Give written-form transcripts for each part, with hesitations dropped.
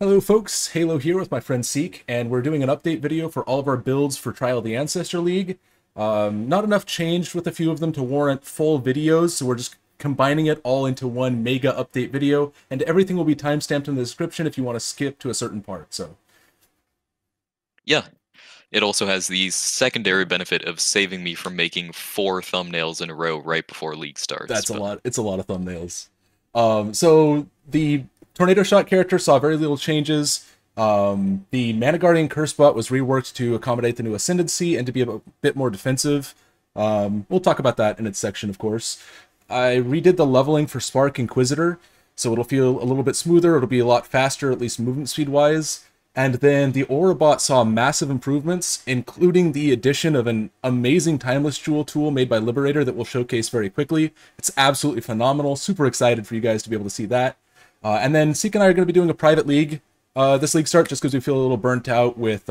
Hello folks, Halo here with my friend Seek, and we're doing an update video for all of our builds for Trial of the Ancestor League. Not enough changed with a few of them to warrant full videos, so we're just combining it all into one mega update video, and everything will be timestamped in the description if you want to skip to a certain part. So, Yeah, it also has the secondary benefit of saving me from making 4 thumbnails in a row right before League starts. that's a But lot. It's a lot of thumbnails. So the Tornado Shot character saw very little changes. The Mana Guardian cursebot was reworked to accommodate the new ascendancy and to be a bit more defensive. We'll talk about that in its section, of course. I redid the leveling for Spark Inquisitor, so it'll feel a little bit smoother. It'll be a lot faster, at least movement speed wise. And then the Aurabot saw massive improvements, including the addition of an amazing Timeless Jewel tool made by Liberator that we'll showcase very quickly. It's absolutely phenomenal. Super excited for you guys to be able to see that. And then Seek and I are going to be doing a private league this league start just because we feel a little burnt out with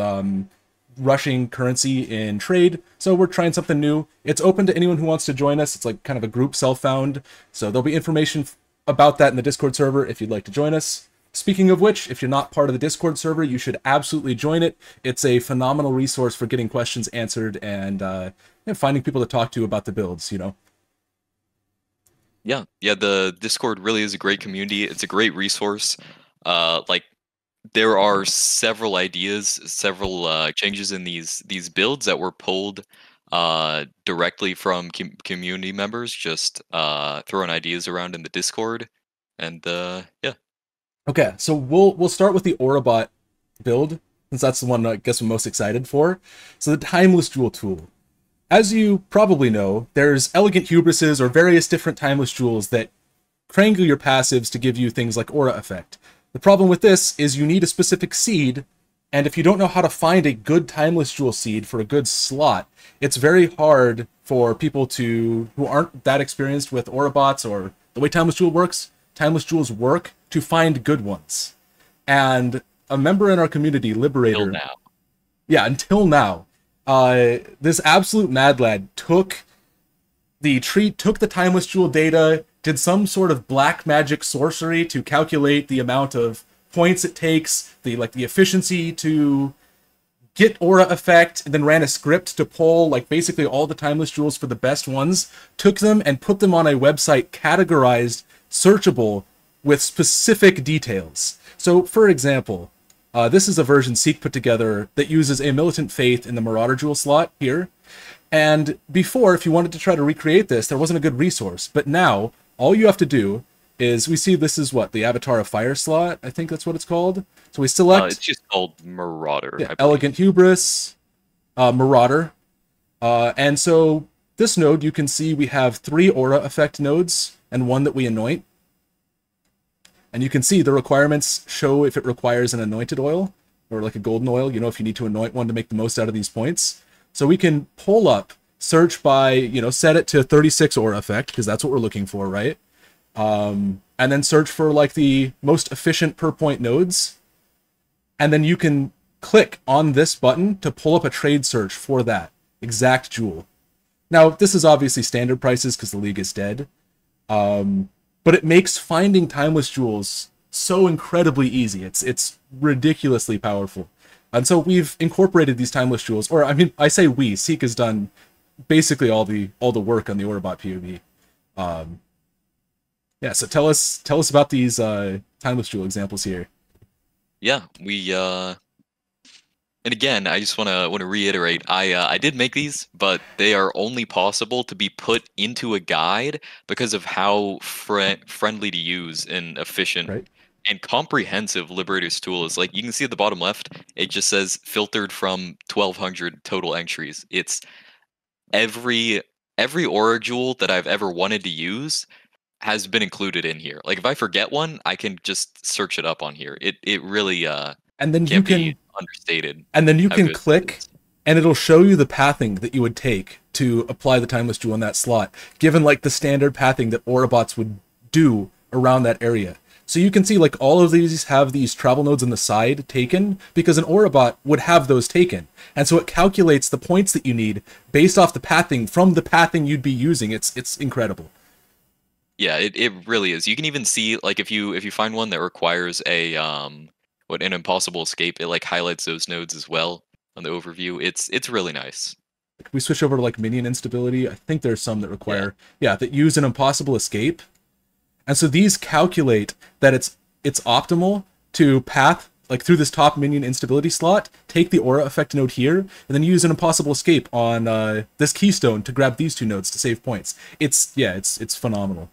rushing currency in trade. So we're trying something new. It's open to anyone who wants to join us. It's like kind of a group self-found. So there'll be information about that in the Discord server if you'd like to join us. Speaking of which, if you're not part of the Discord server, you should absolutely join it. It's a phenomenal resource for getting questions answered and finding people to talk to about the builds, you know. yeah, the Discord really is a great community. It's a great resource. Like there are several ideas, several changes in these builds that were pulled directly from community members, just throwing ideas around in the Discord, and yeah. Okay, so we'll start with the Aurabot build, since that's the one I guess I'm most excited for. So the Timeless Jewel tool. As you probably know, there's elegant hubrises or various different Timeless Jewels that triangle your passives to give you things like Aura Effect. The problem with this is you need a specific seed, and if you don't know how to find a good Timeless Jewel seed for a good slot, it's very hard for people who aren't that experienced with Aurabots or the way Timeless Jewel works. Timeless Jewels work to find good ones. And a member in our community, Liberator... Until now. Yeah, until now. This absolute mad lad took the Timeless Jewel data, did some sort of black magic sorcery to calculate the amount of points it takes, the efficiency to get Aura Effect, and then ran a script to pull basically all the Timeless Jewels for the best ones, took them and put them on a website categorized, searchable, with specific details. So, for example, this is a version Seek put together that uses a Militant Faith in the Marauder Jewel slot here. And before, if you wanted to try to recreate this, there wasn't a good resource. But now, all you have to do is, we see this is what, the Avatar of Fire slot? I think that's what it's called. So we select... It's just called Marauder. Yeah, Elegant Hubris, Marauder. And so this node, you can see we have 3 Aura Effect nodes and 1 that we anoint. And you can see the requirements show if it requires an anointed oil or like a golden oil, if you need to anoint one to make the most out of these points. So we can pull up, search by, set it to 36 Aura Effect, because that's what we're looking for, right? And then search for the most efficient per point nodes. And then you can click on this button to pull up a trade search for that exact jewel. Now, this is obviously standard prices because the league is dead. But it makes finding Timeless Jewels so incredibly easy. It's ridiculously powerful. And so we've incorporated these Timeless Jewels, or I mean, I say we, Seek has done basically all the work on the Aurabot PoB. Yeah, so tell us about these Timeless Jewel examples here. Yeah, we and again, I just want to reiterate, I did make these, but they are only possible to be put into a guide because of how friendly to use and efficient Right. and comprehensive Liberator's tool is. Like, you can see at the bottom left, it just says filtered from 1,200 total entries. It's every Aura Jewel that I've ever wanted to use has been included in here. Like, if I forget one, I can just search it up on here. It really And then can't be understated. And then you can click, and it'll show you the pathing that you would take to apply the Timeless Jewel in that slot, given the standard pathing that Aurabots would do around that area. So you can see all of these have these travel nodes on the side taken, because an Aurabot would have those taken. And so it calculates the points that you need based off the pathing from the pathing you'd be using. It's incredible. Yeah, it really is. You can even see, if you find one that requires a what an impossible escape. It like highlights those nodes as well on the overview. It's really nice. We switch over to like minion instability. I think there's some that Yeah. require, yeah, that use an impossible escape. And so these calculate that it's optimal to path like through this top minion instability slot, take the aura effect node here, and then use an impossible escape on this keystone to grab these two nodes to save points. It's phenomenal.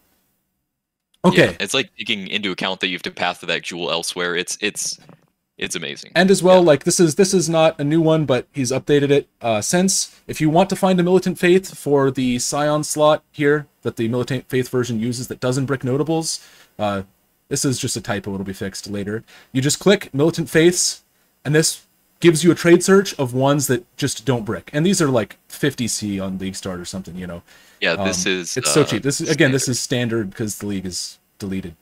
Okay. Yeah, it's like taking into account that you have to path to that jewel elsewhere. It's amazing. And as well, Yeah. like this is not a new one, but he's updated it since. If you want to find a Militant Faith for the Scion slot here that the Militant Faith version uses that doesn't brick notables, this is just a typo, it'll be fixed later. You just click Militant Faiths, and this gives you a trade search of ones that just don't brick. And these are like 50C on League Start or something, you know. Yeah, this is It's so cheap. This is again, this is standard because the league is deleted.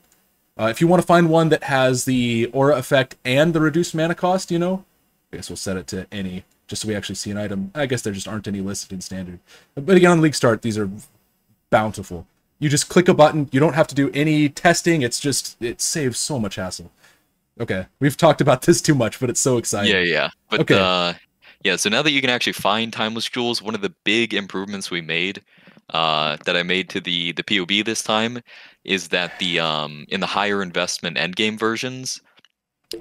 If you want to find one that has the aura effect and the reduced mana cost, you know, I guess we'll set it to any, just so we actually see an item. I guess there just aren't any listed in standard. But again, on League Start, these are bountiful. You just click a button. You don't have to do any testing. It's just, it saves so much hassle. Okay, we've talked about this too much, but it's so exciting. Yeah. But okay. Yeah, so now that you can actually find timeless jewels, one of the big improvements we made, that I made to the PoB this time, is that the in the higher investment endgame versions,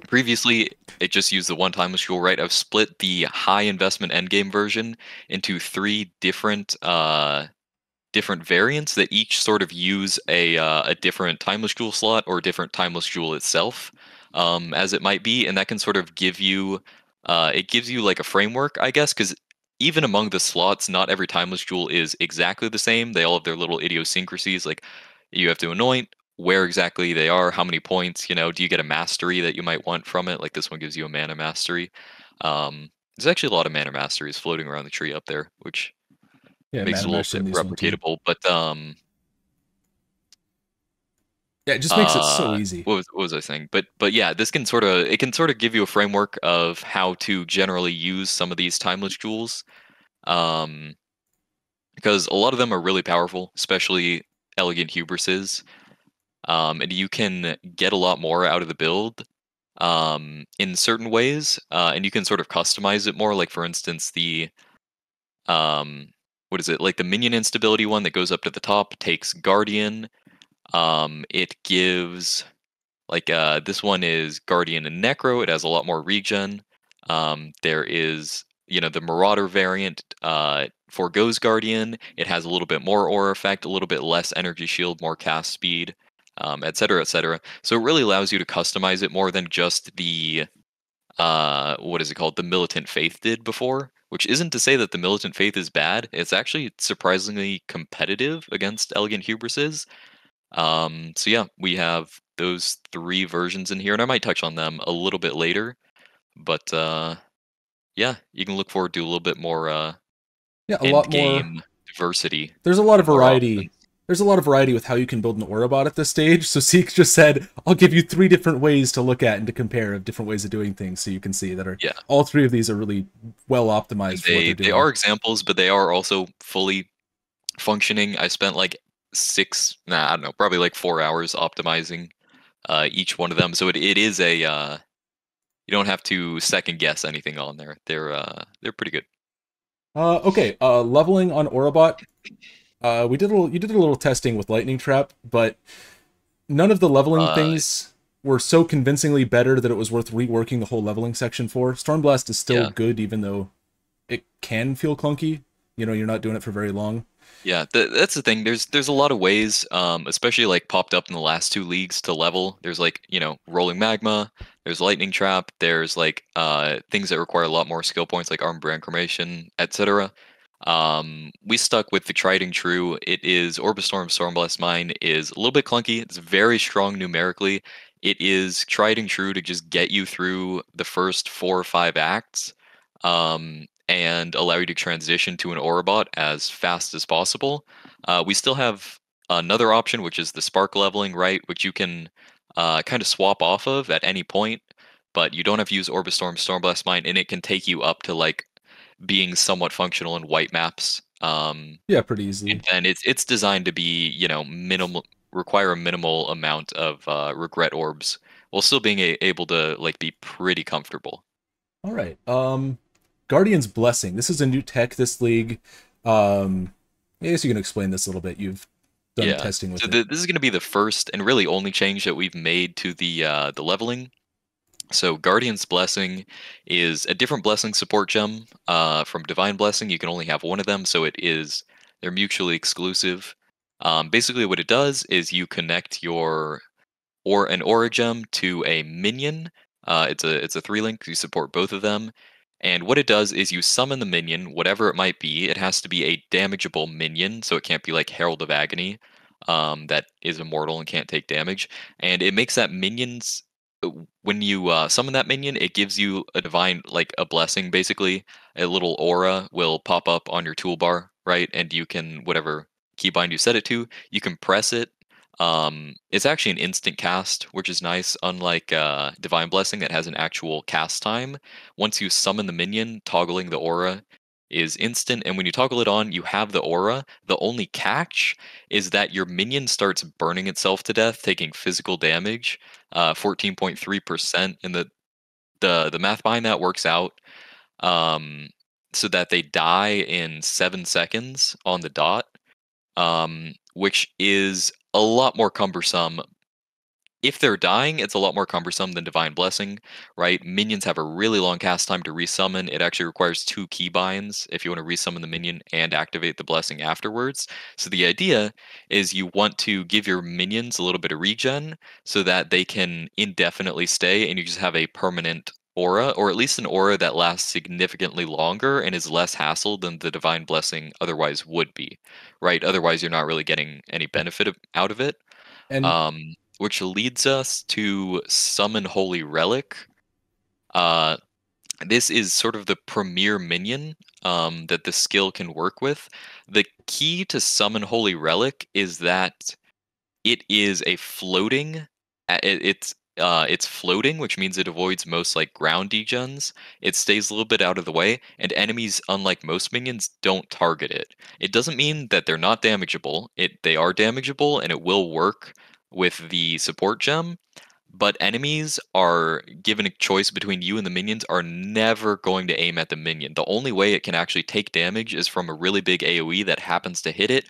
previously it just used the one timeless jewel, right? I've split the high investment endgame version into 3 different variants that each sort of use a different timeless jewel slot or a different timeless jewel itself, as it might be, and that can sort of give you it gives you like a framework, I guess, because even among the slots, not every timeless jewel is exactly the same. They all have their little idiosyncrasies. Like you have to anoint where exactly they are, how many points. You know, do you get a mastery that you might want from it? Like this one gives you a mana mastery. There's actually a lot of mana masteries floating around the tree up there, which Yeah, makes it Mana a little Master in bit these one too. replicatable. But Yeah, it just makes it so easy. what was I saying? But yeah, this can sort of it can sort of give you a framework of how to generally use some of these timeless jewels. Um, because a lot of them are really powerful, especially elegant hubris's. And you can get a lot more out of the build in certain ways, and you can sort of customize it more. Like for instance, the what is it? Like the minion instability one that goes up to the top takes Guardian. It gives like this one is Guardian and Necro. It has a lot more regen. There is the Marauder variant forgoes Guardian. It has a little bit more aura effect, a little bit less energy shield, more cast speed, et cetera, et cetera. So it really allows you to customize it more than just the what is it called? The Militant Faith did before. Which isn't to say that the Militant Faith is bad. It's actually surprisingly competitive against Elegant Hubris's. So yeah, we have those 3 versions in here, and I might touch on them a little bit later. But yeah, you can look forward to a little bit more Yeah, a end lot more. game diversity There's a lot of and more variety. options. There's a lot of variety with how you can build an Aurabot at this stage. So Seek just said, I'll give you 3 different ways to look at and to compare of different ways of doing things, so you can see that are Yeah, all 3 of these are really well and optimized for what they're they doing. are examples, but they are also fully functioning. I spent like 6, nah, I don't know, probably like 4 hours optimizing each one of them. So it is a you don't have to second guess anything on there. They're pretty good. Okay, leveling on Aurabot. You did a little testing with Lightning Trap, but none of the leveling Uh, things were so convincingly better that it was worth reworking the whole leveling section for. Stormblast is still yeah. good, even though it can feel clunky. You know, you're not doing it for very long. Yeah, that's the thing. There's a lot of ways, especially like popped up in the last 2 leagues to level. There's like rolling magma. There's lightning trap. There's like things that require a lot more skill points, like armed brand cremation, etc. We stuck with the tried and true. It is Orbistorm Stormblast Mine is a little bit clunky. It's very strong numerically. It is tried and true to just get you through the first 4 or 5 acts. And allow you to transition to an Aurabot as fast as possible. We still have another option, which is the spark leveling, right? Which you can kind of swap off of at any point, but you don't have to use Orbistorm Stormblast Mine, and it can take you up to like being somewhat functional in white maps. Yeah, pretty easily. And then it's designed to be minimal, require a minimal amount of regret orbs, while still being able to like be pretty comfortable. All right. Guardian's Blessing. This is a new tech this league. I guess you can explain this a little bit. You've done Yeah. testing with So it. this is going to be the first and really only change that we've made to the leveling. So Guardian's Blessing is a different blessing support gem from Divine Blessing. You can only have one of them, so they're mutually exclusive. Basically, what it does is you connect an aura gem to a minion. It's a 3 link. You support both of them, and what it does is you summon the minion, whatever it might be. It has to be a damageable minion, so it can't be like Herald of Agony, that is immortal and can't take damage. And it makes that minions. When you summon that minion, it gives you a divine, like a blessing, basically. A little aura will pop up on your toolbar, right? And you can, whatever keybind you set it to, you can press it. It's actually an instant cast, which is nice, unlike Divine Blessing that has an actual cast time. Once you summon the minion, toggling the aura is instant, and when you toggle it on, you have the aura. The only catch is that your minion starts burning itself to death, taking physical damage, 14.3%, and the math behind that works out um, so that they die in 7 seconds on the dot, which is a lot more cumbersome. If they're dying, it's a lot more cumbersome than Divine Blessing, right? Minions have a really long cast time to resummon. It actually requires 2 keybinds if you want to resummon the minion and activate the blessing afterwards. So the idea is you want to give your minions a little bit of regen so that they can indefinitely stay and you just have a permanent aura, or at least an aura that lasts significantly longer and is less hassle than the Divine Blessing otherwise would be, right? Otherwise, you're not really getting any benefit out of it. And Which leads us to Summon Holy Relic. Uh, this is sort of the premier minion that the skill can work with. The key to Summon Holy Relic is that it is a floating. It's floating, which means it avoids most like ground degens. It stays a little bit out of the way, and enemies, unlike most minions, don't target it. It doesn't mean that they're not damageable. They are damageable, and it will work with the support gem. But enemies are given a choice between you and the minions are never going to aim at the minion. The only way it can actually take damage is from a really big AoE that happens to hit it,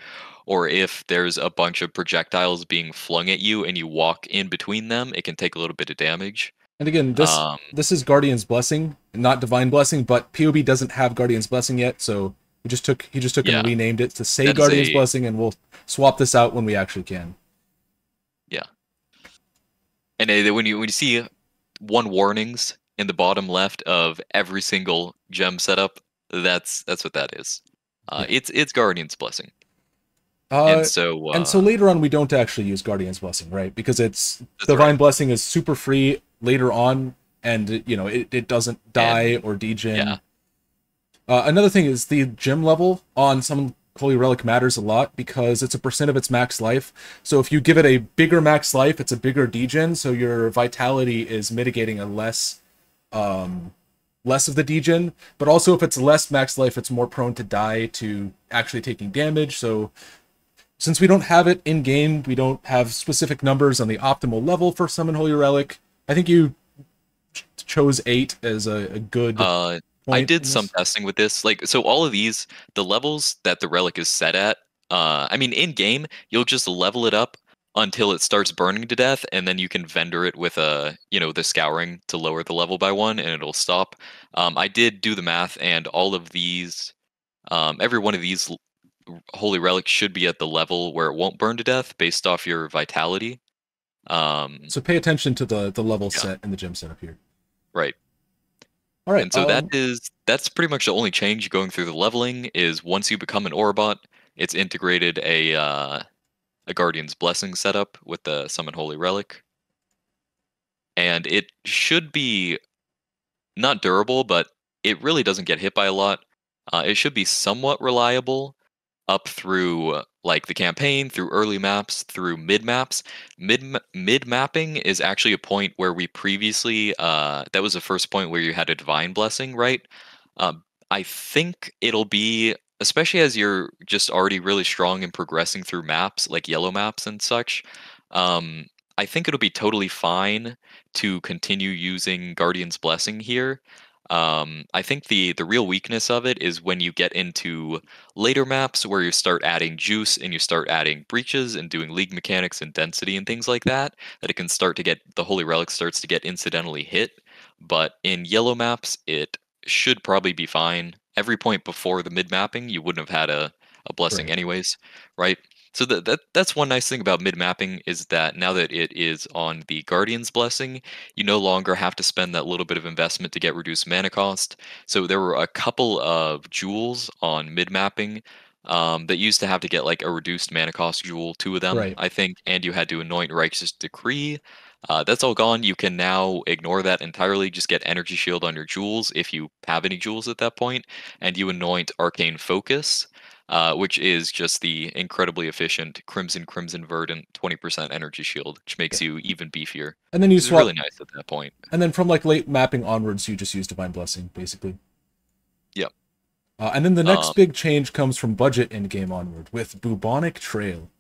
or if there's a bunch of projectiles being flung at you and you walk in between them, it can take a little bit of damage. again, this Um, this is Guardian's Blessing, not Divine Blessing, but PoB doesn't have Guardian's Blessing yet, so he just took and yeah, renamed it to say that is Guardian's a Blessing, and we'll swap this out when we actually can. yeah. And when you see one warnings in the bottom left of every single gem setup, that's what that is. Yeah. It's Guardian's Blessing, and Uh, so and so later on, we don't actually use Guardian's Blessing, right? Because it's that's right. Divine Blessing is super free later on, and it doesn't die And or degen. yeah, Another thing is the gem level on some Holy Relic matters a lot because it's a percent of its max life. So if you give it a bigger max life, it's a bigger degen, so your vitality is mitigating a less of the degen. But also if it's less max life, it's more prone to die to actually taking damage. So since we don't have it in game, we don't have specific numbers on the optimal level for Summon Holy Relic. I think you chose 8 as a good uh, I point did in some this. testing with this. Like, so all of these, the levels that the relic is set at. I mean, in game, you'll just level it up until it starts burning to death, and then you can vendor it with the scouring to lower the level by 1, and it'll stop. I did do the math, and all of these, every one of these holy relics should be at the level where it won't burn to death based off your vitality. Um, So pay attention to the level yeah, set in the gem setup here. right. All right. And so that's pretty much the only change going through the leveling is once you become an Aurabot, it's integrated a Guardian's Blessing setup with the Summon Holy Relic, and it should be not durable, but it really doesn't get hit by a lot. It should be somewhat reliable up through like the campaign, through early maps, through mid maps. Mid mapping is actually a point where we previously that was the first point where you had a divine blessing, right? I think it'll be, especially as you're just already really strong in progressing through maps like yellow maps and such. Um, I think it'll be totally fine to continue using Guardian's Blessing here. I think the real weakness of it is when you get into later maps where you start adding juice and you start adding breaches and doing league mechanics and density and things like that, that it can start to get the Holy Relic starts to get incidentally hit. But in yellow maps, it should probably be fine. Every point before the mid mapping, you wouldn't have had a blessing Right. anyways, right? So that's one nice thing about mid mapping is that now that it is on the Guardian's Blessing, you no longer have to spend that little bit of investment to get reduced mana cost. So there were a couple of jewels on mid mapping that used to have to get like a reduced mana cost jewel, two of them, Right. I think, and you had to anoint Righteous Decree. That's all gone. You can now ignore that entirely. Just get Energy Shield on your jewels if you have any jewels at that point, and you anoint Arcane Focus, which is just the incredibly efficient Crimson Verdant 20% Energy Shield, which makes Yeah. you even beefier, And then you which is really swap, nice at that point. and then from like late mapping onwards, you just use Divine Blessing, basically. Yep. And then the next Um, big change comes from budget endgame onward with Bubonic Trail.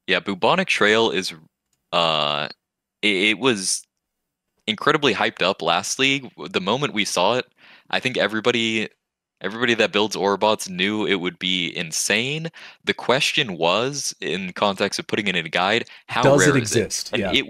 yeah, Bubonic Trail is uh it was incredibly hyped up last league. The moment we saw it, I think everybody that builds Aurabots knew it would be insane. The question was, in context of putting it in a guide, how Does it rare is it? exist? And Yeah. it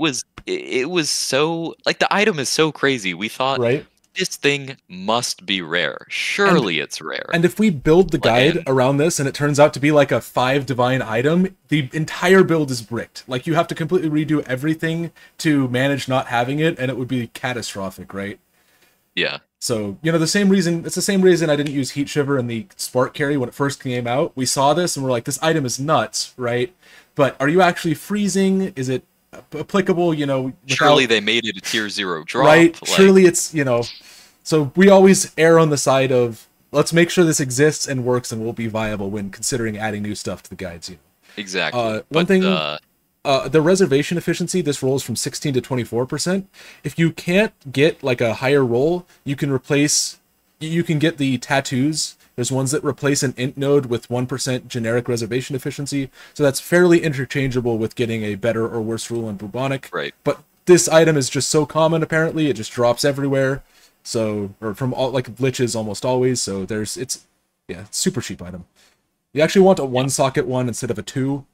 was so like the item is so crazy. We thought Right. this thing must be rare. And Surely it's rare. And if we build the Like, guide and around this and it turns out to be like a 5 divine item, the entire build is bricked. Like you have to completely redo everything to manage not having it, and it would be catastrophic, right? yeah, So, you know, the same reason, it's the same reason I didn't use Heat Shiver in the Spark Carry when it first came out. We saw this and we're like, this item is nuts, right? But are you actually freezing? Is it applicable, you know, without, surely they made it a tier 0 drop. right? Like, Surely it's, you know, so we always err on the side of let's make sure this exists and works and will be viable when considering adding new stuff to the guides. You exactly. know, one But thing, the reservation efficiency. This rolls from 16 to 24%. If you can't get like a higher roll, you can replace. You can get the tattoos. There's ones that replace an int node with 1% generic reservation efficiency. So that's fairly interchangeable with getting a better or worse rule on Bubonic. right. But this item is just so common. Apparently, it just drops everywhere. So, or from all like glitches almost always. So it's super cheap item. You actually want a one socket one instead of a two,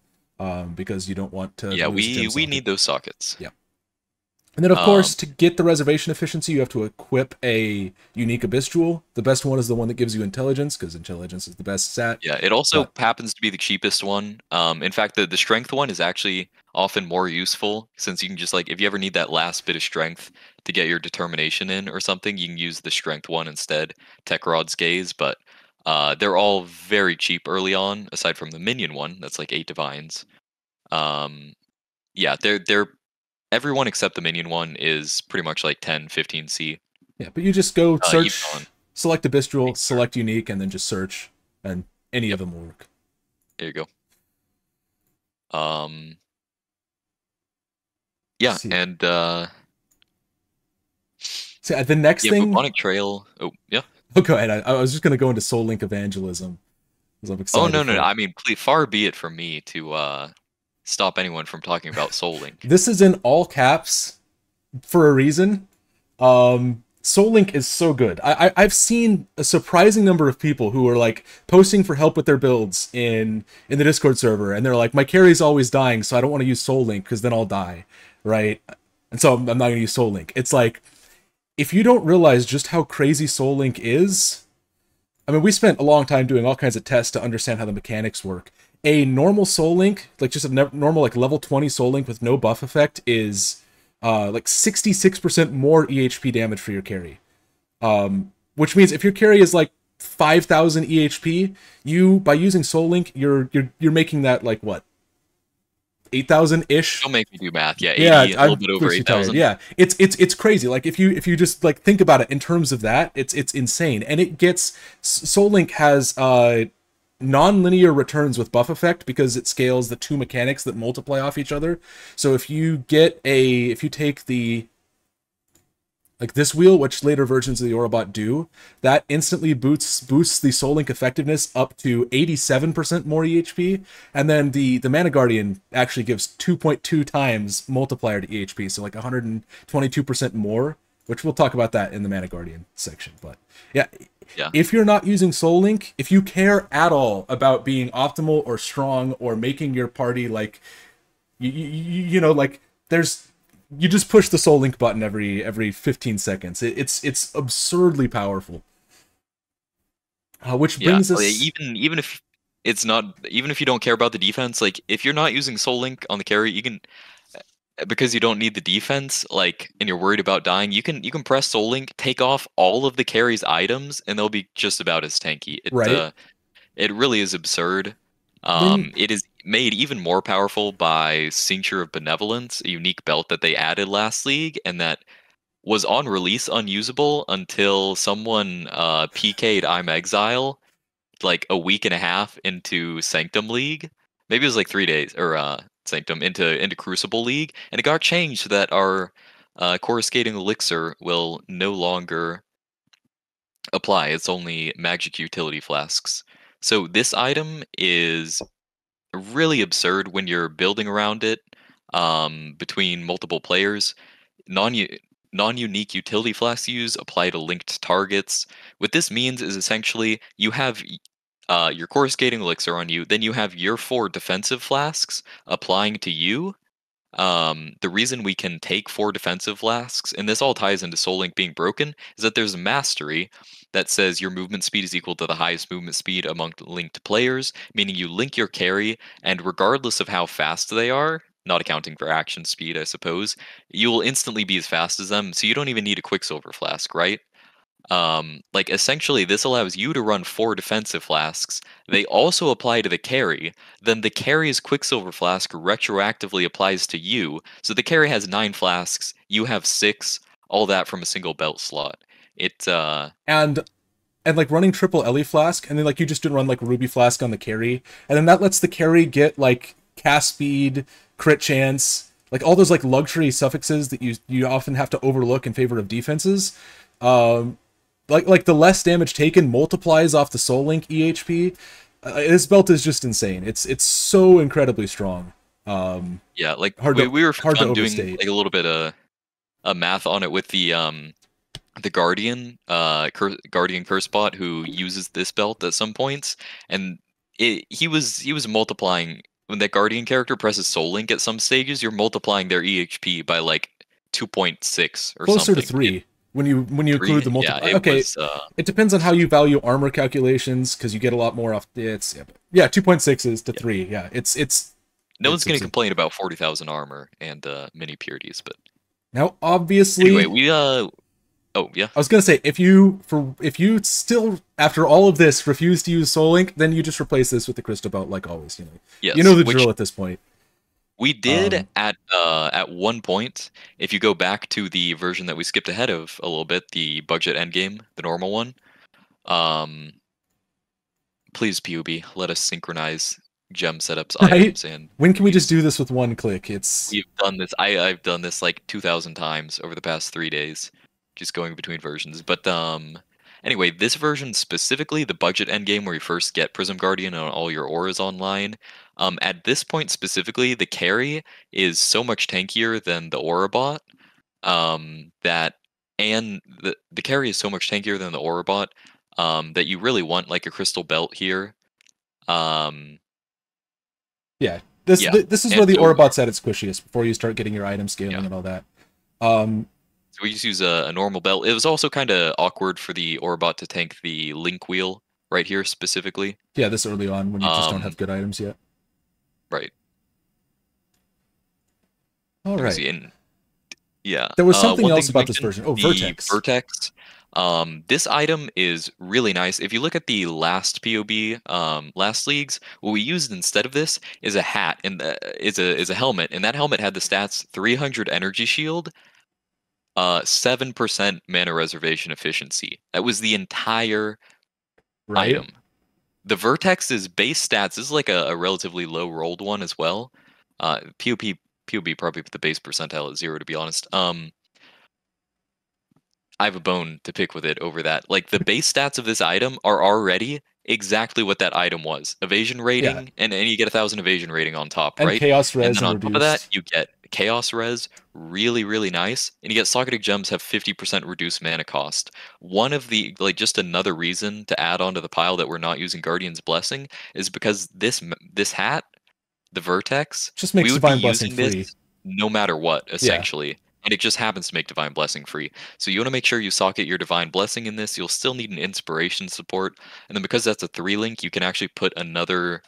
because you don't want to. Yeah, lose gem we socket. need those sockets. Yeah. And then of course, to get the reservation efficiency, you have to equip a unique abyss jewel. The best one is the one that gives you intelligence, because intelligence is the best stat. Yeah, it also happens to be the cheapest one. In fact, the strength one is actually often more useful, since you can just like if you ever need that last bit of strength to get your determination in or something, you can use the strength one instead. Tech Rod's Gaze, but they're all very cheap early on, aside from the minion one that's like 8 divines. Yeah, they're everyone except the minion one is pretty much like 10, 15C. Yeah, but you just go search, even on select abyss jewel, select unique, and then just search, and any of them will work. There you go. Yeah, See. and So the next thing. Bubonic Trail. Oh, yeah. Oh, go ahead. I was just gonna go into Soul Link evangelism, because I'm excited. Oh no. I mean, please, far be it from me to stop anyone from talking about Soul Link. This is in all caps for a reason. Soul Link is so good. I've seen a surprising number of people who are like posting for help with their builds in the Discord server, and they're like, my carry's always dying, so I don't want to use Soul Link because then I'll die, right? And so I'm not gonna use Soul Link. It's like, if you don't realize just how crazy Soul Link is, I mean, we spent a long time doing all kinds of tests to understand how the mechanics work. A normal Soul Link, like just a normal like level 20 Soul Link with no buff effect, is like 66% more EHP damage for your carry. Which means if your carry is like 5,000 EHP, you by using Soul Link, you're making that like what, 8,000 ish. Don't make me do math. Yeah, 80, yeah, a little bit over 8,000. Yeah, it's crazy. Like if you just like think about it in terms of that, it's insane. And it gets Soul Link has non-linear returns with buff effect because it scales the two mechanics that multiply off each other. So if you take the Like this wheel, which later versions of the Aurabot do, that instantly boosts the Soul Link effectiveness up to 87% more EHP, and then the Mana Guardian actually gives 2.2 times multiplier to EHP, so like 122% more, which we'll talk about that in the Mana Guardian section. But yeah, if you're not using Soul Link, if you care at all about being optimal or strong or making your party like, you know, like there's, you just push the Soul Link button every 15 seconds. It's absurdly powerful. Which brings us, even if it's not, even if you don't care about the defense, like if you're not using Soul Link on the carry, you can, because you don't need the defense, like, and you're worried about dying, you can press Soul Link, take off all of the carry's items, and they'll be just about as tanky. It really is absurd. It is made even more powerful by Ceinture of Benevolence, a unique belt that they added last league, and that was on release unusable until someone PK'd I'm Exile like a week and a half into Sanctum League. Maybe it was like 3 days, or Sanctum into Crucible League, and it got changed so that our coruscating elixir will no longer apply. It's only magic utility flasks. So this item is really absurd when you're building around it between multiple players. Non-unique utility flasks use apply to linked targets. What this means is essentially you have your coruscating elixir on you, then you have your 4 defensive flasks applying to you. The reason we can take 4 defensive flasks, and this all ties into Soul Link being broken, is that there's a mastery that says your movement speed is equal to the highest movement speed among linked players, meaning you link your carry, and regardless of how fast they are, not accounting for action speed, I suppose, you will instantly be as fast as them, so you don't even need a Quicksilver flask, right? Like essentially this allows you to run 4 defensive flasks. They also apply to the carry. Then the carry's Quicksilver flask retroactively applies to you. So the carry has 9 flasks, you have 6, all that from a single belt slot. And like running triple Ellie flask, and then like you just didn't run like Ruby flask on the carry, and then that lets the carry get like cast speed, crit chance, like all those like luxury suffixes that you often have to overlook in favor of defenses. Like the less damage taken multiplies off the Soul Link EHP. This belt is just insane. It's so incredibly strong. Yeah, like we were doing like a little bit of math on it with the Guardian Guardian cursebot who uses this belt at some points, and he was multiplying when that Guardian character presses Soul Link at some stages. You're multiplying their EHP by like 2.6 or closer something. To 3. When you include the multiple, it depends on how you value armor calculations, because you get a lot more off. 2.6 is to 3. Yeah, it's. No one's going to complain about 40,000 armor and mini purities, but now obviously. Anyway, we Oh yeah. I was gonna say if you still after all of this refuse to use Soul Link, then you just replace this with the Crystal Belt like always. Yes, you know the drill at this point. We did at one point, if you go back to the version that we skipped ahead of a little bit, the budget endgame, the normal one. Please PoB, let us synchronize gem setups items, and when can we just do this with one click? We've done this. I've done this like 2,000 times over the past 3 days, just going between versions. But anyway, this version specifically, the budget endgame where you first get Prism Guardian and all your auras online. At this point specifically, the carry is so much tankier than the Aurabot. The carry is so much tankier than the Aurabot that you really want like a crystal belt here. This is where the Aurabot's at its squishiest before you start getting your item scaling and all that. So we just use a normal belt. It was also kind of awkward for the Aurabot to tank the link wheel right here specifically. Yeah, this early on when you just don't have good items yet. Right. All right. Yeah. There was something else about this version. Oh, Vertex. Vertex. This item is really nice. If you look at the last PoB, last leagues, what we used instead of this is a hat, and is a helmet, and that helmet had the stats 300 energy shield, 7% mana reservation efficiency. That was the entire item. The Vertex's base stats is like a relatively low rolled one as well. PoB probably put the base percentile at 0, to be honest. I have a bone to pick with it over that. Like the base stats of this item are already exactly what that item was. Evasion Yeah, rating, and you get 1,000 evasion rating on top, and right? chaos And res then and on top of that, reduced. you get chaos res, really, really nice. And you get socketed gems have 50% reduced mana cost. One of the, like, just another reason to add onto the pile that we're not using Guardian's Blessing is because this hat, the Vertex, Just we makes would be divine blessing using this free. no matter what, Yeah, essentially. And it just happens to make Divine Blessing free. So you want to make sure you socket your Divine Blessing in this. You'll still need an Inspiration support. And then because that's a 3-link, you can actually put another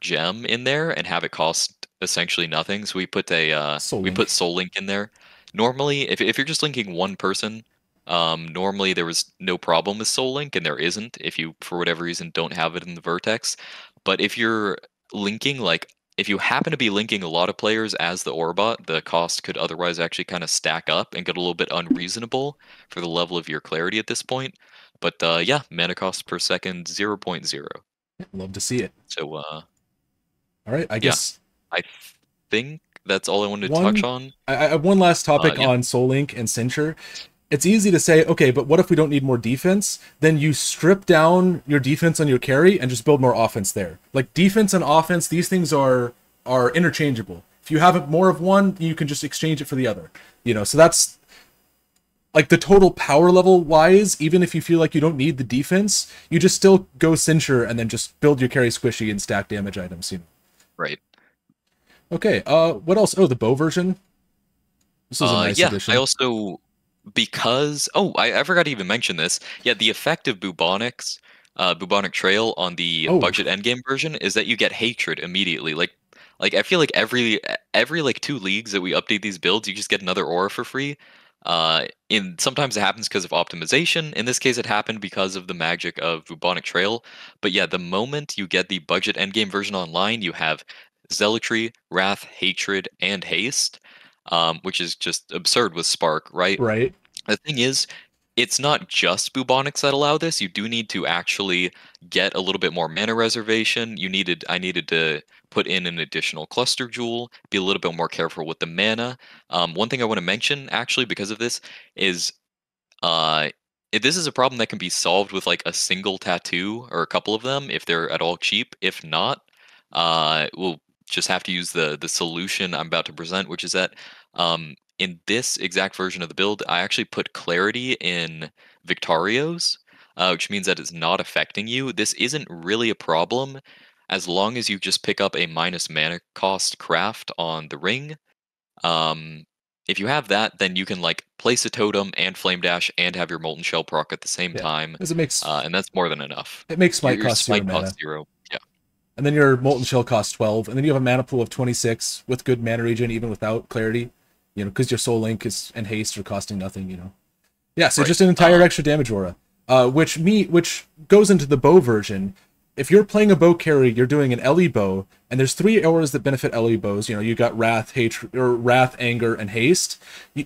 gem in there and have it cost essentially nothing. So Soul we put Link. Soul Link in there. Normally, if you're just linking one person, normally there was no problem with Soul Link, and there isn't if you for whatever reason don't have it in the Vertex. But if you're linking like if you happen to be linking a lot of players as the Aurabot, the cost could otherwise actually kind of stack up and get a little bit unreasonable for the level of your clarity at this point. But yeah, mana cost per second 0.0. Love to see it. So All right, I yeah, guess I think that's all I wanted to touch one on. I have one last topic Yeah, on Soul Link and Ceinture. It's easy to say, okay, but what if we don't need more defense? Then you strip down your defense on your carry and just build more offense there. Like defense and offense, these things are interchangeable. If you have more of one, you can just exchange it for the other. So that's like the total power level wise. Even if you feel like you don't need the defense, you just still go Ceinture and then just build your carry squishy and stack damage items. right. Okay. What else? Oh, the bow version. This is a nice Yeah, I addition. also because I forgot to even mention this. Yeah, the effect of Bubonic Trail on the Oh, budget endgame version is that you get hatred immediately. Like I feel like every like 2 leagues that we update these builds, you just get another aura for free. In sometimes it happens because of optimization. In this case, it happened because of the magic of Bubonic Trail. But yeah, the moment you get the budget endgame version online, you have Zealotry, Wrath, Hatred, and Haste, which is just absurd with Spark, right? right. The thing is, it's not just bubonics that allow this. You do need to actually get a little bit more mana reservation. I needed to put in an additional cluster jewel, be a little bit more careful with the mana. One thing I want to mention, actually, because of this, is uh, this is a problem that can be solved with like a single tattoo or a couple of them if they're at all cheap. If not, we'll just have to use the solution I'm about to present, which is that in this exact version of the build, I actually put clarity in Victorios, which means that it's not affecting you. This isn't really a problem as long as you just pick up a minus mana cost craft on the ring. Um, if you have that, then you can like place a totem and flame dash and have your molten shell proc at the same Yeah, time, because and that's more than enough. it makes smite Your cost 0 smite costs mana. 0. Yeah, And then your Molten Shell costs 12, and then you have a mana pool of 26 with good mana regen, even without clarity, because your Soul Link and Haste are costing nothing. Yeah, so right. just an entire extra damage aura, which goes into the bow version. If you're playing a bow carry, you're doing an LE bow, and there's 3 auras that benefit LE bows. You got Wrath, Hatred, or Wrath, Anger, and Haste.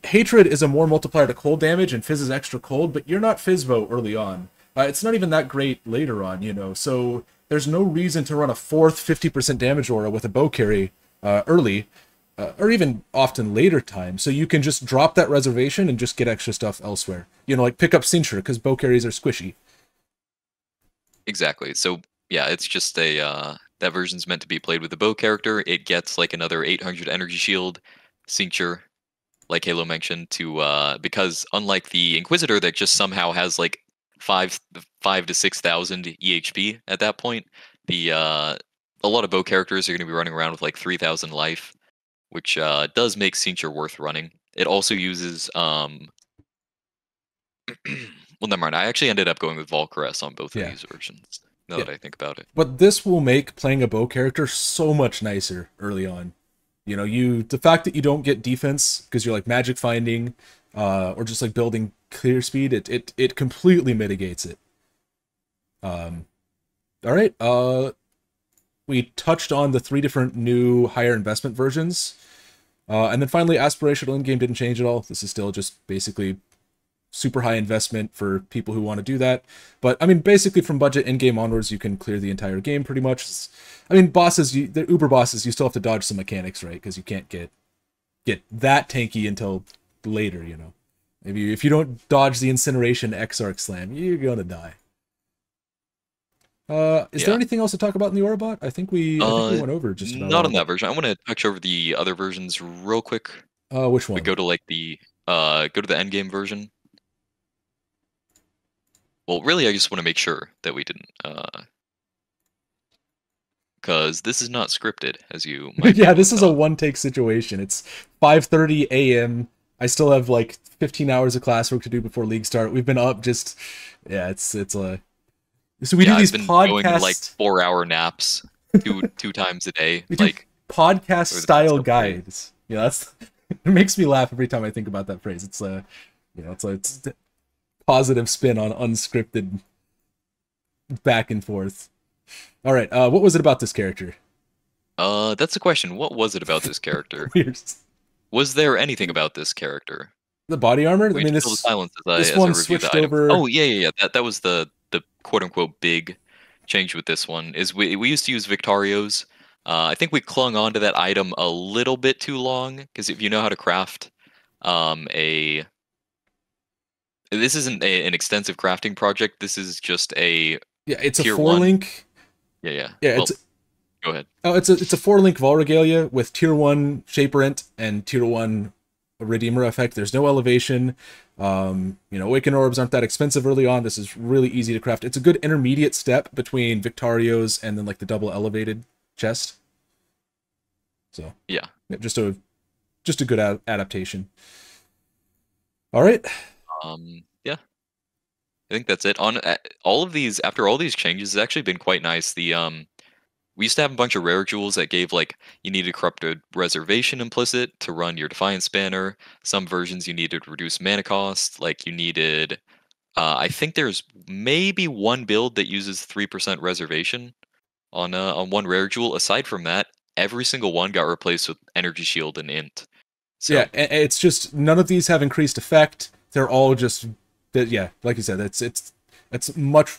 Hatred is a more multiplier to cold damage and fizzes extra cold, but you're not fizz bow early on. It's not even that great later on. So there's no reason to run a 4th 50% damage aura with a bow carry early, or even often later time. So you can just drop that reservation and just get extra stuff elsewhere. Like pick up Ceinture, because bow carries are squishy. Exactly. So yeah, it's just that version's meant to be played with the bow character. It gets like another 800 energy shield, Ceinture, like Halo mentioned, to because unlike the Inquisitor that just somehow has like five to 6,000 EHP at that point, the a lot of bow characters are going to be running around with like 3,000 life, which does make Ceinture worth running. It also uses well, never mind. I actually ended up going with Valkyries on both of Yeah. these versions. Now Yeah. that I think about it. But this will make playing a bow character so much nicer early on. The fact that you don't get defense because you're like magic finding, or just like building clear speed, it completely mitigates it. All right. We touched on the 3 different new higher investment versions, and then finally, aspirational in game didn't change at all. This is still just basically super high investment for people who want to do that. But I mean, basically from budget in-game onwards, you can clear the entire game pretty much. Bosses, the Uber bosses, you still have to dodge some mechanics, right? Because you can't get that tanky until later. Maybe if you don't dodge the incineration Exarch slam, you're gonna die. Is there Yeah. anything else to talk about in the Aurabot? I think we went over just about Not all on of it. that version. I want to touch over the other versions real quick. Which We one? go to like the go to the endgame version. Well, really, I just want to make sure that we didn't, because this is not scripted, as you might be Yeah, able to this is a tell. one-take situation. It's 5:30 a.m. I still have like 15 hours of classwork to do before league start. We've been up just, yeah, it's a. So we do Yeah, I've these been going like podcast. 4-hour naps two times a day, We do like podcast over the past style couple days. guides. Yeah, that's it makes me laugh every time I think about that phrase. It's it's a positive spin on unscripted back and forth. All right, what was it about this character? That's the question. What was it about this character? Weird. Was there anything about this character? The body armor. I We mean, just fill the this silence this as I one review switched the item. over. Oh yeah. That was the quote unquote big change with this one. Is we used to use Victorios. I think we clung on to that item a little bit too long because if you know how to craft a this isn't an extensive crafting project. This is just a Yeah, it's a tier four one. link. Yeah. Yeah, Well, go ahead. it's a four link Vol Regalia with tier one Shape Rent and tier one Redeemer effect. There's no elevation. Awakened orbs aren't that expensive early on. This is really easy to craft. It's a good intermediate step between Victorios and then like the double elevated chest. So Yeah. just a good adaptation. All right. Yeah. I think that's it. On all of these, after all these changes, it's actually been quite nice. We used to have a bunch of rare jewels that gave like you needed corrupted reservation implicit to run your Defiance banner. Some versions you needed reduced mana cost, like you needed. I think there's maybe one build that uses 3% reservation on one rare jewel. Aside from that, every single one got replaced with energy shield and int. Yeah, So it's just none of these have increased effect. They're all just yeah, like you said, it's much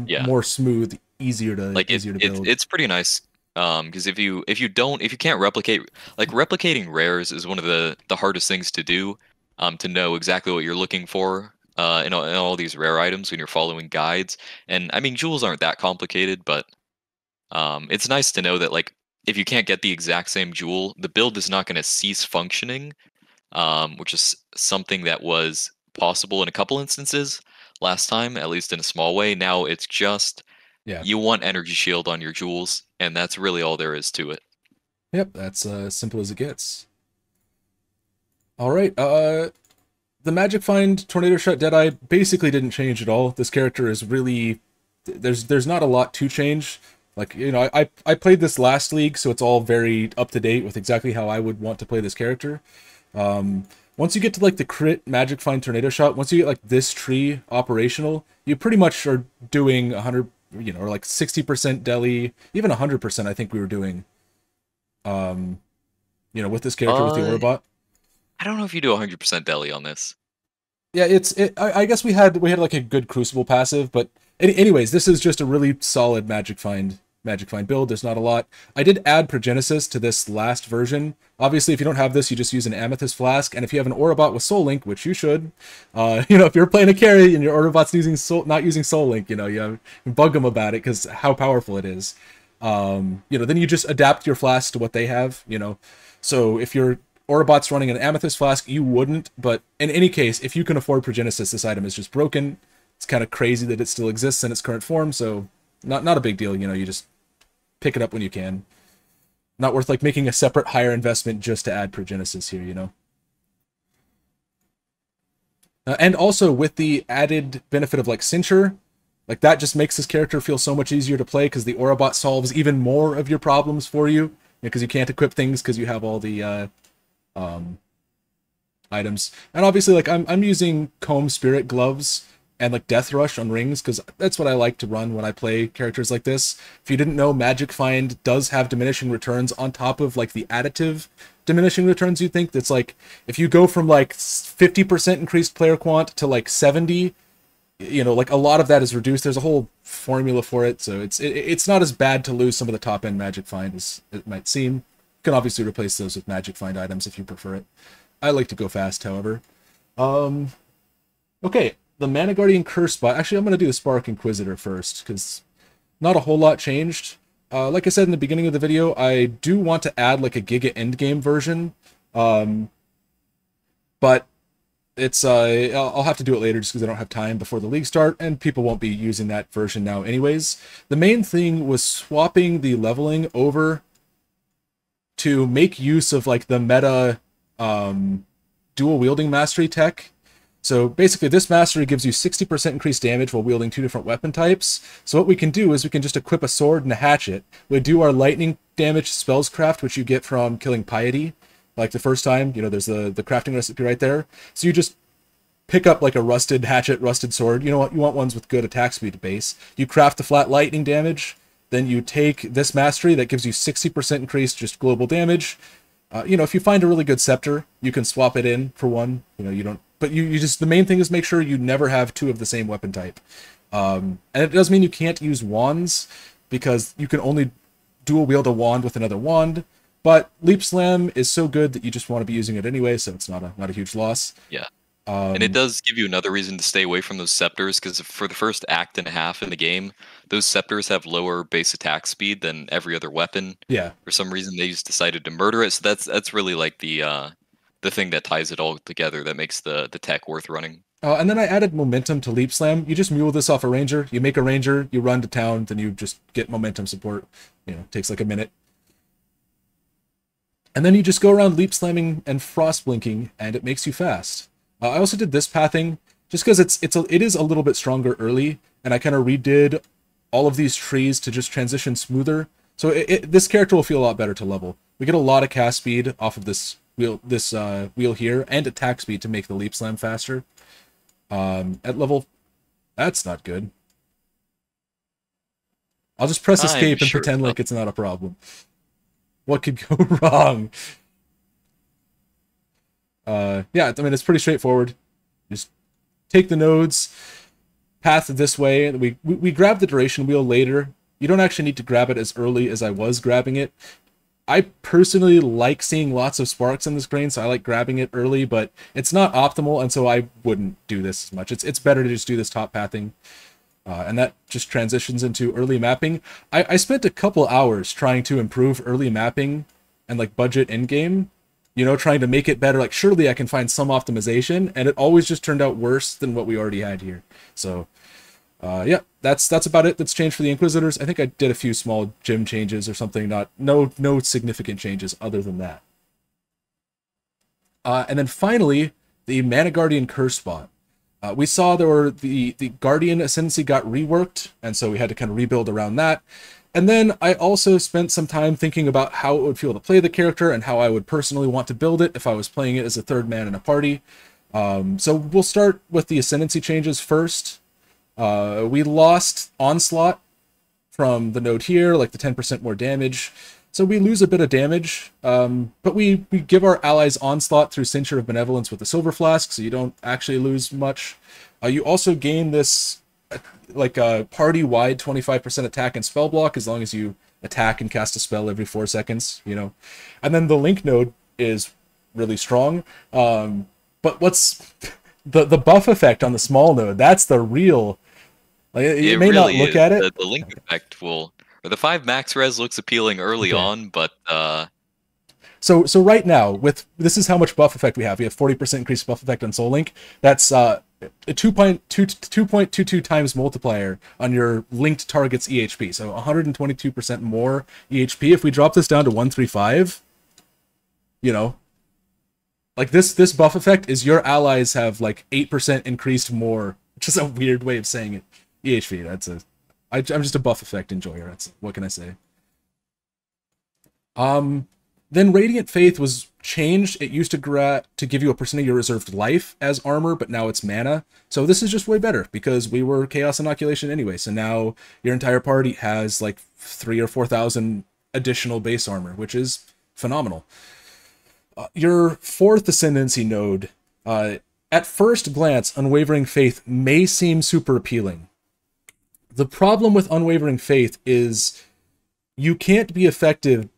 yeah, more smooth, easier to like build. it's pretty nice. Because if you can't replicate, like replicating rares is one of the hardest things to do. To know exactly what you're looking for in all these rare items when you're following guides. And I mean, jewels aren't that complicated, but it's nice to know that like if you can't get the exact same jewel, the build is not going to cease functioning, which is something that was possible in a couple instances last time, at least in a small way. Now it's just Yeah. you want energy shield on your jewels, and that's really all there is to it. Yep, that's as simple as it gets. All right, the Magic Find Tornado Shot Deadeye basically didn't change at all. This character is really there's not a lot to change. Like, I played this last league, so it's all very up to date with exactly how I would want to play this character. Once you get to like the crit Magic Find Tornado Shot, once you get like this tree operational, you pretty much are doing 100, or like 60% deli, even 100%. I think we were doing, with this character with the Uh, Aurabot. I don't know if you do 100% deli on this. Yeah, I guess we had like a good Crucible passive, but anyways, this is just a really solid Magic Find build. There's not a lot. I did add Progenesis to this last version. Obviously, if you don't have this, you just use an Amethyst Flask, and if you have an Aurabot with Soul Link, which you should, if you're playing a carry and your Aurabot's not using Soul Link, you bug them about it because how powerful it is. Then you just adapt your flasks to what they have. So if your Aurabot's running an Amethyst Flask, you wouldn't. But in any case, if you can afford Progenesis, this item is just broken. It's kind of crazy that it still exists in its current form, so not a big deal. You just pick it up when you can. Not worth like making a separate higher investment just to add Progenesis here. And also with the added benefit of like Ceinture, like that just makes this character feel so much easier to play because the Aurabot solves even more of your problems for you. Because you can't equip things because you have all the items. And obviously, like I'm using Comb Spirit gloves and like Death Rush on rings because that's what I like to run when I play characters like this. If you didn't know, Magic Find does have diminishing returns on top of like the additive diminishing returns. You think that's like if you go from like 50% increased player quant to like 70, like a lot of that is reduced. There's a whole formula for it, so it's not as bad to lose some of the top end Magic Find as it might seem. You can obviously replace those with Magic Find items if you prefer it. I like to go fast, however. Okay, the Mana Guardian cursebot. Actually, I'm going to do the Spark Inquisitor first, because not a whole lot changed. Like I said in the beginning of the video, I do want to add like a Giga Endgame version, but it's I'll have to do it later just because I don't have time before the league start, and people won't be using that version now anyways. The main thing was swapping the leveling over to make use of like the meta dual wielding mastery tech. So basically this mastery gives you 60% increased damage while wielding 2 different weapon types. So what we can do is we can just equip a sword and a hatchet. We do our lightning damage spellscraft, which you get from killing Piety. Like the first time, you know, there's the crafting recipe right there. So you just pick up like a rusted hatchet, rusted sword. You know what? You want ones with good attack speed base. You craft the flat lightning damage. Then you take this mastery that gives you 60% increased just global damage. You know, if you find a really good scepter, you can swap it in for one. You know, you don't, but you just, the main thing is make sure you never have 2 of the same weapon type. And it does mean you can't use wands because you can only dual wield a wand with another wand. But Leap Slam is so good that you just want to be using it anyway, so it's not a huge loss. Yeah. And it does give you another reason to stay away from those scepters, because for the first act and a half in the game, those scepters have lower base attack speed than every other weapon. Yeah. For some reason, they just decided to murder it. So that's really like the thing that ties it all together, that makes the tech worth running. And then I added momentum to Leap Slam. You just mule this off a ranger. You make a ranger, you run to town, then you just get momentum support. You know, it takes like a minute. And then you just go around leap slamming and frost blinking, and it makes you fast. I also did this pathing just because it is a little bit stronger early, and I kind of redid all of these trees to just transition smoother. So this character will feel a lot better to level. We get a lot of cast speed off of this wheel here, and attack speed to make the leap slam faster. At level, that's not good. I'll just press escape and pretend like it's not a problem. What could go wrong? Yeah, I mean, it's pretty straightforward. Just take the nodes, path this way. We grab the duration wheel later. You don't actually need to grab it as early as I was grabbing it. I personally like seeing lots of sparks in this grain, so I like grabbing it early, but it's not optimal, and so I wouldn't do this as much. It's better to just do this top pathing. And that just transitions into early mapping. I spent a couple hours trying to improve early mapping and like budget endgame, you know, trying to make it better. Like, surely I can find some optimization, and it always just turned out worse than what we already had here. So, yeah, that's about it that's changed for the Inquisitors. I think I did a few small gym changes or something, no significant changes other than that. And then finally, the Mana Guardian cursebot. We saw there were the Guardian Ascendancy got reworked, and so we had to kind of rebuild around that. And then I also spent some time thinking about how it would feel to play the character and how I would personally want to build it if I was playing it as a third man in a party. So we'll start with the Ascendancy changes first. We lost Onslaught from the node here, like the 10% more damage. So we lose a bit of damage, but we give our allies Onslaught through Ceinture of Benevolence with the Silver Flask, so you don't actually lose much. You also gain this like a party-wide 25% attack and spell block as long as you attack and cast a spell every 4 seconds, you know. And then the Link node is really strong, but what's the buff effect on the small node? That's the real... Like, you may really not look at it. The Link effect will... The 5 max res looks appealing early on, but so right now, this is how much buff effect we have. We have 40% increased buff effect on Soul Link. That's a 2.22 times multiplier on your linked target's EHP. So 122% more EHP. If we drop this down to 135, you know, like this buff effect is your allies have like 8% increased more, which is a weird way of saying it. EHP, I'm just a buff effect enjoyer. What can I say? Then Radiant Faith was changed. It used to give you a percent of your reserved life as armor, but now it's mana. So this is just way better because we were Chaos Inoculation anyway. So now your entire party has like 3,000 or 4,000 additional base armor, which is phenomenal. Your 4th Ascendancy node, at first glance, Unwavering Faith may seem super appealing. The problem with Unwavering Faith is you can't be affected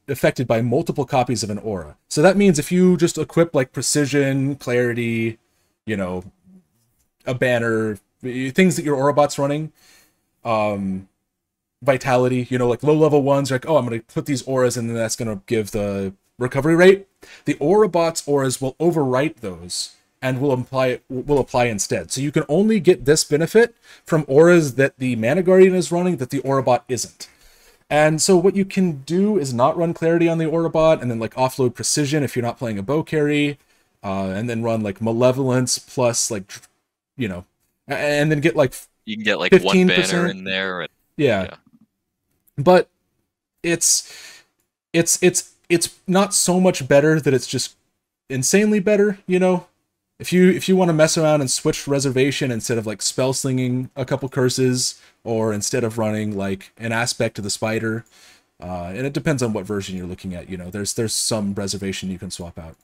by multiple copies of an aura. So that means if you just equip like Precision, Clarity, you know, a banner, things that your Aurabot's running. Vitality, you know, like low level ones, like, oh, I'm going to put these auras and then that's going to give the recovery rate. The Aurabot's auras will overwrite those and will apply instead. So you can only get this benefit from auras that the Mana Guardian is running that the Aurabot isn't. And so what you can do is not run Clarity on the Aurabot and then like offload Precision if you're not playing a bow carry, and then run like Malevolence plus like, you know, and then get like You can get like 15%. one banner in there. And, yeah. But it's not so much better that it's just insanely better, you know? If you want to mess around and switch Reservation instead of like spell slinging a couple curses, or instead of running like an aspect of the spider, and it depends on what version you're looking at, you know, there's some Reservation you can swap out.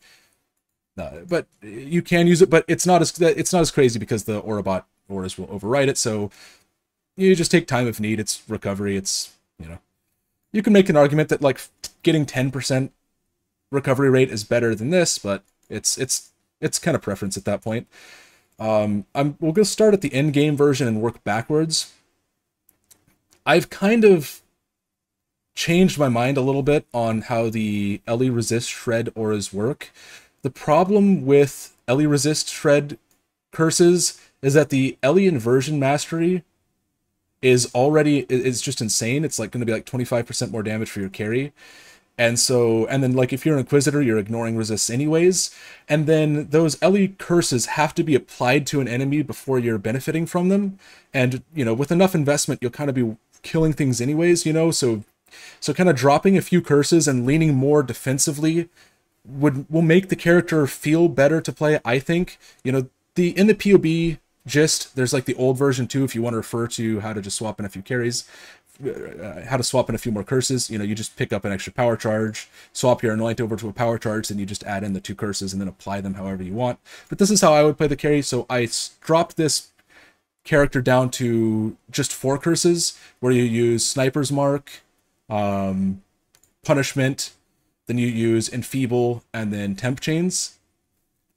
But you can use it, but it's not as crazy because the Aurabot auras will override it, so you just take time if need. It's recovery, it's, you know, you can make an argument that like getting 10% recovery rate is better than this, but it's kind of preference at that point. We'll go start at the end game version and work backwards. I've kind of changed my mind a little bit on how the Ellie resist shred auras work. The problem with Ellie resist shred curses is that the Ellie inversion mastery is just insane. It's like going to be like 25% more damage for your carry. And then like if you're an Inquisitor, you're ignoring resists anyways. And then those Ellie curses have to be applied to an enemy before you're benefiting from them. And, you know, with enough investment, you'll kind of be killing things anyways, you know? So kind of dropping a few curses and leaning more defensively will make the character feel better to play, I think. You know, in the PoB gist, there's like the old version too, if you want to refer to how to just swap in a few carries, how to swap in a few more curses. You know, you just pick up an extra power charge, swap your anoint over to a power charge, and you just add in the 2 curses and then apply them however you want. But this is how I would play the carry, so I dropped this character down to just 4 curses, where you use Sniper's Mark, Punishment, then you use Enfeeble, and then Temp Chains.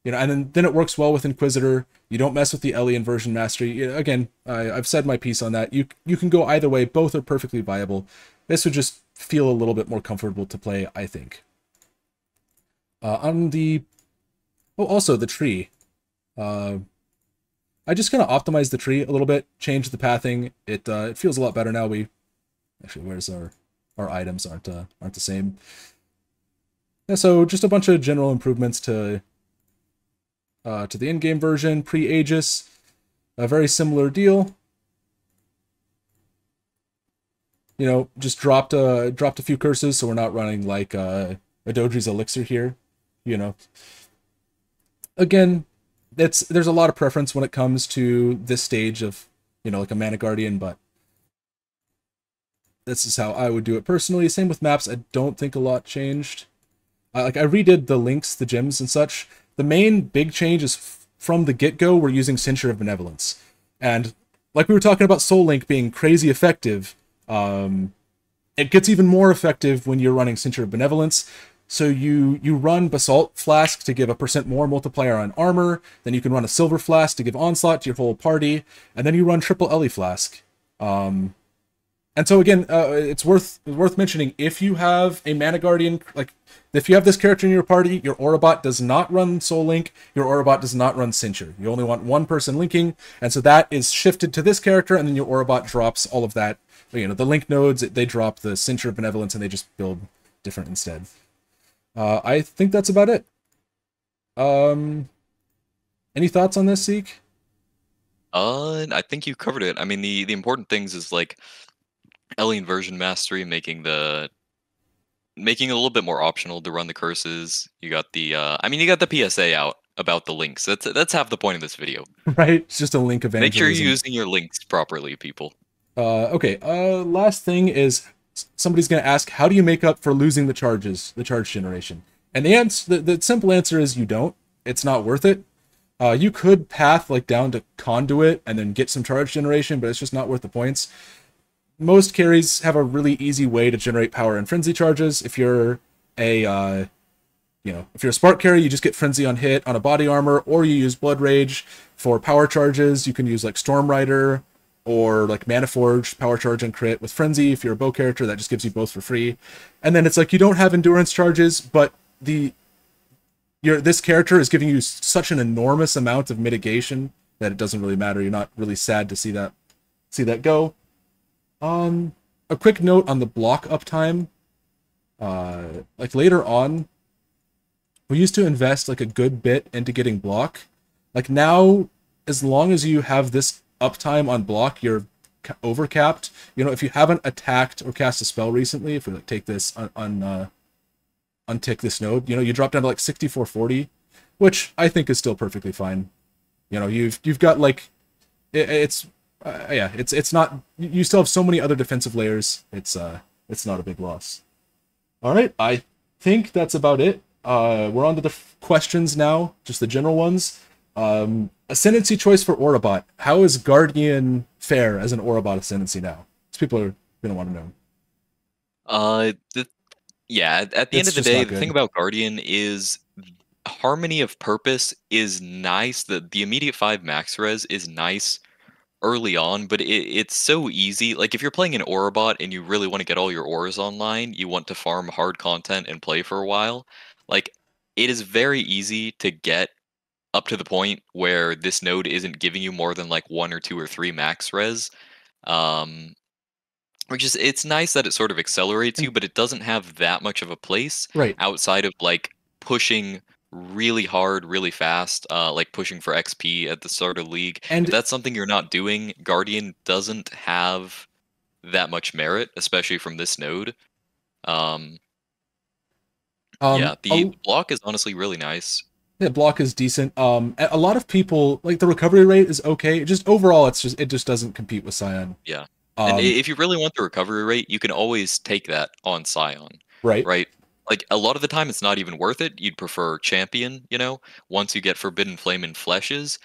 You know, and then it works well with Inquisitor. You don't mess with the Ellie inversion mastery. Again, I've said my piece on that. You can go either way. Both are perfectly viable. This would just feel a little bit more comfortable to play, I think. Also the tree. I just kind of optimized the tree a little bit, changed the pathing. It feels a lot better now. Actually, where's our items aren't the same. Yeah, so just a bunch of general improvements to the in-game version, pre-Aegis, a very similar deal. You know, just dropped a few curses, so we're not running like Adodri's Elixir here. You know, again, there's a lot of preference when it comes to this stage of, you know, like a Mana Guardian, but this is how I would do it personally. Same with maps. I don't think a lot changed. I redid the links, the gems, and such. The main big change is from the get-go, we're using Ceinture of Benevolence. And like we were talking about Soul Link being crazy effective, it gets even more effective when you're running Ceinture of Benevolence. So you run Basalt Flask to give a % more multiplier on armor, then you can run a Silver Flask to give Onslaught to your whole party, and then you run Triple Ellie Flask. And so again, it's worth mentioning, if you have a Mana Guardian, like if you have this character in your party, your Aurabot does not run Soul Link, your Aurabot does not run Ceinture. You only want one person linking, and so that is shifted to this character, and then your Aurabot drops all of that. You know, the link nodes, they drop the Ceinture of Benevolence, and they just build different instead. I think that's about it. Any thoughts on this, Seek? I think you covered it. I mean, the important things is like Ellie inversion mastery, making it a little bit more optional to run the curses. You got the you got the PSA out about the links. That's half the point of this video. Right? It's just a link evangelism. Make sure you're using your links properly, people. Okay. Last thing is, somebody's going to ask, how do you make up for losing the charge generation? And the simple answer is you don't. It's not worth it. You could path like down to Conduit and then get some charge generation, but it's just not worth the points. Most carries have a really easy way to generate power and frenzy charges. If you're a you know, if you're a spark carry, you just get frenzy on hit on a body armor, or you use blood rage for power charges. You can use like Storm Rider or like Mana Forge, power charge and crit with frenzy. If you're a bow character, that just gives you both for free. And then it's like you don't have endurance charges, but this character is giving you such an enormous amount of mitigation that it doesn't really matter. You're not really sad to see that go. A quick note on the block uptime. Like later on, we used to invest like a good bit into getting block. Like now, as long as you have this uptime on block, you're overcapped. You know, if you haven't attacked or cast a spell recently, if we like take this untick this node, you know, you drop down to like 6440, which I think is still perfectly fine. You know, you've got like it's not, you still have so many other defensive layers. It's not a big loss. All right, I think that's about it. We're on to the questions now, just the general ones. Ascendancy choice for Aurabot. How is Guardian fair as an Aurabot ascendancy now? Because people are gonna want to know. Yeah, at the end of the day, the thing about Guardian is harmony of purpose is nice. The immediate 5 max res is nice early on, but it's so easy. Like if you're playing an Aurabot and you really want to get all your auras online, you want to farm hard content and play for a while, like it is very easy to get up to the point where this node isn't giving you more than like 1 or 2 or 3 max res. Which is, it's nice that it sort of accelerates you, but it doesn't have that much of a place outside of like pushing really hard, really fast, like pushing for XP at the start of League. And if that's something you're not doing, Guardian doesn't have that much merit, especially from this node. Yeah, the block is honestly really nice. Yeah, block is decent. A lot of people like the recovery rate is okay. Just overall, it just doesn't compete with Scion. Yeah. And if you really want the recovery rate, you can always take that on Scion. Right? Like, a lot of the time, it's not even worth it. You'd prefer Champion, you know? Once you get Forbidden Flame and Fleshes,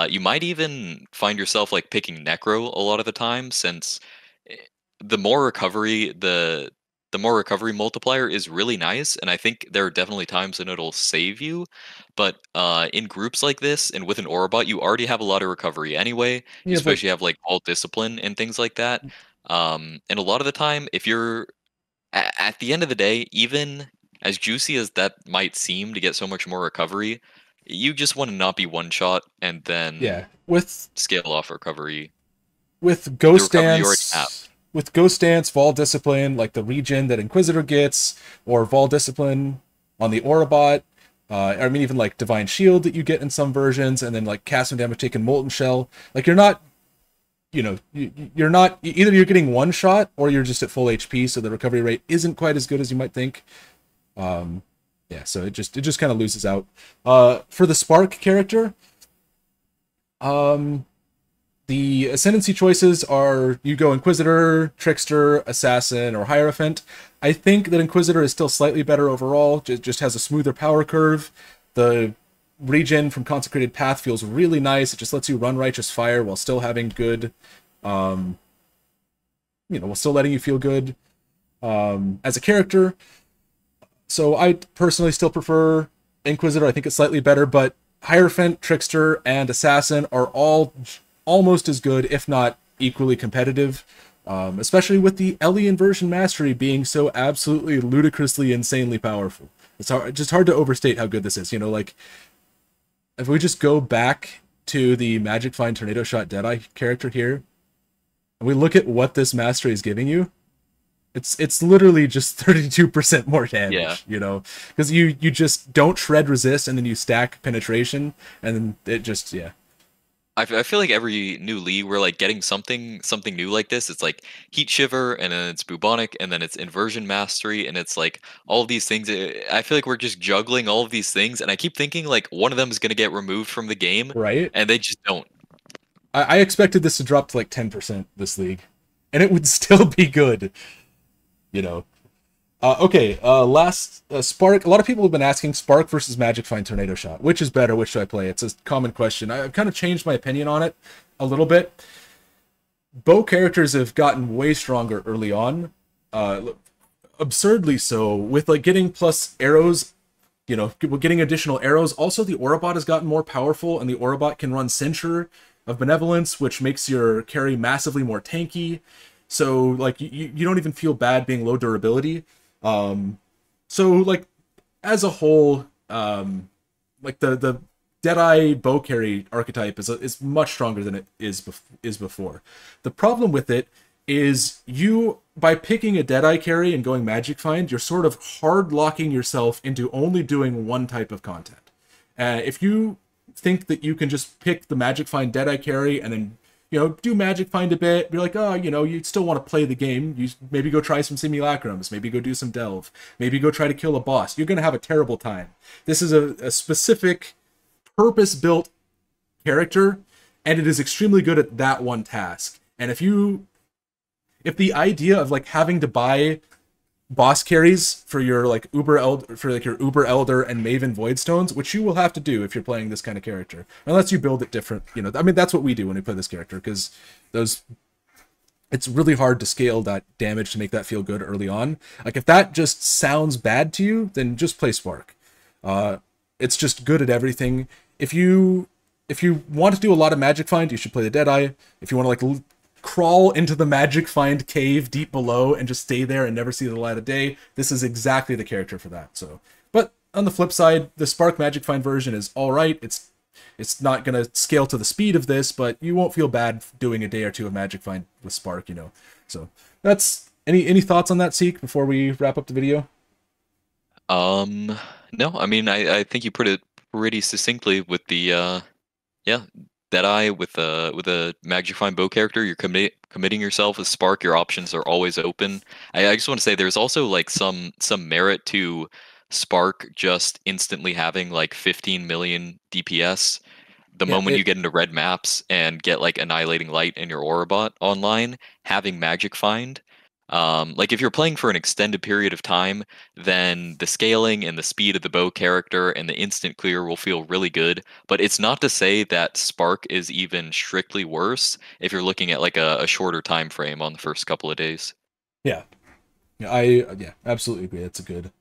you might even find yourself, like, picking Necro a lot of the time, since the more recovery, the more recovery multiplier is really nice, and I think there are definitely times when it'll save you. But in groups like this, and with an Aurabot, you already have a lot of recovery anyway. You especially have like all discipline and things like that. And a lot of the time, if you're at the end of the day, even as juicy as that might seem to get so much more recovery, you just want to not be one shot and then scale off recovery. With Ghost Dance, Vaal Discipline, like the regen that Inquisitor gets, or Vaal Discipline on the Aurabot, I mean even like Divine Shield that you get in some versions, and then like casting damage taken Molten Shell. Like you're not, you know, you're not, either you're getting one shot or you're just at full HP, so the recovery rate isn't quite as good as you might think. Yeah, so it just kind of loses out. For the Spark character, the Ascendancy choices are, you go Inquisitor, Trickster, Assassin, or Hierophant. I think that Inquisitor is still slightly better overall, just has a smoother power curve. The regen from Consecrated Path feels really nice. It just lets you run Righteous Fire while still having good, you know, while still letting you feel good as a character. So I personally still prefer Inquisitor. I think it's slightly better, but Hierophant, Trickster, and Assassin are all almost as good, if not equally competitive, especially with the Ellie Inversion Mastery being so absolutely ludicrously insanely powerful. It's just hard to overstate how good this is. You know, like, if we just go back to the Magic Find Tornado Shot Deadeye character here, and we look at what this mastery is giving you, it's literally just 32% more damage, you know, because you just don't shred resist, and then you stack penetration, and then it just, I feel like every new league we're like getting something new like this. It's like Heat Shiver, and then it's Bubonic, and then it's Inversion Mastery, and it's like all of these things. I feel like we're just juggling all of these things, and I keep thinking like one of them is going to get removed from the game, and they just don't. I expected this to drop to like 10% this league, and it would still be good, you know. Okay, last Spark. A lot of people have been asking Spark versus Magic Find Tornado Shot. Which is better? Which should I play? It's a common question. I've kind of changed my opinion on it a little bit. Bow characters have gotten way stronger early on. Absurdly so, with like getting plus arrows you know, getting additional arrows. Also, the Aurabot has gotten more powerful, and the Aurabot can run Ceinture of Benevolence, which makes your carry massively more tanky. So, like, you don't even feel bad being low durability. So, like, as a whole, like, the Deadeye bow carry archetype is much stronger than it is before. The problem with it is you, by picking a Deadeye carry and going Magic Find, you're sort of hard locking yourself into only doing one type of content. If you think that you can just pick the Magic Find Deadeye carry and then, you know, do Magic Find a bit, you're like, oh, you know, you still want to play the game. You maybe go try some simulacrums, maybe go do some delve, maybe go try to kill a boss. You're going to have a terrible time. This is a specific purpose-built character, and it is extremely good at that one task. And if the idea of like having to buy boss carries for your like your Uber Elder and Maven Voidstones, which you will have to do if you're playing this kind of character, unless you build it different, you know. I mean, that's what we do when we play this character, because it's really hard to scale that damage to make that feel good early on. Like, if that just sounds bad to you, then just play Spark. It's just good at everything. If you want to do a lot of Magic Find, you should play the Deadeye. If you want to like crawl into the Magic Find cave deep below and just stay there and never see the light of day, this is exactly the character for that. So, but on the flip side, the Spark Magic Find version is all right. It's not going to scale to the speed of this, but you won't feel bad doing a day or two of Magic Find with Spark, you know. So that's any thoughts on that, Seek, before we wrap up the video? No, I mean, I think you put it pretty succinctly with the yeah, Deadeye with a Magic Find bow character. You're committing yourself with Spark. Your options are always open. I just want to say there's also like some merit to Spark just instantly having like 15 million DPS the Yeah, moment you get into red maps and get like Annihilating Light in your Aurabot online. Having Magic Find, like if you're playing for an extended period of time, then the scaling and the speed of the bow character and the instant clear will feel really good. But it's not to say that Spark is even strictly worse if you're looking at like a shorter time frame on the first couple of days. yeah, yeah, absolutely agree. That's a good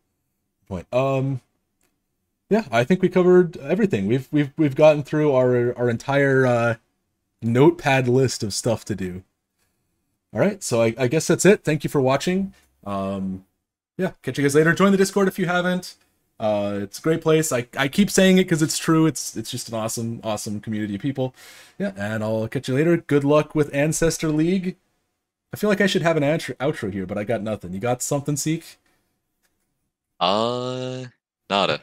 point. Yeah, I think we covered everything. We've gotten through our entire notepad list of stuff to do. All right, so I guess that's it. Thank you for watching. Yeah, catch you guys later. Join the Discord if you haven't. It's a great place. I keep saying it because it's true. It's just an awesome community of people. Yeah, and I'll catch you later. Good luck with Ancestor League. I feel like I should have an outro here, but I got nothing. You got something, Seek? Uh, Nada.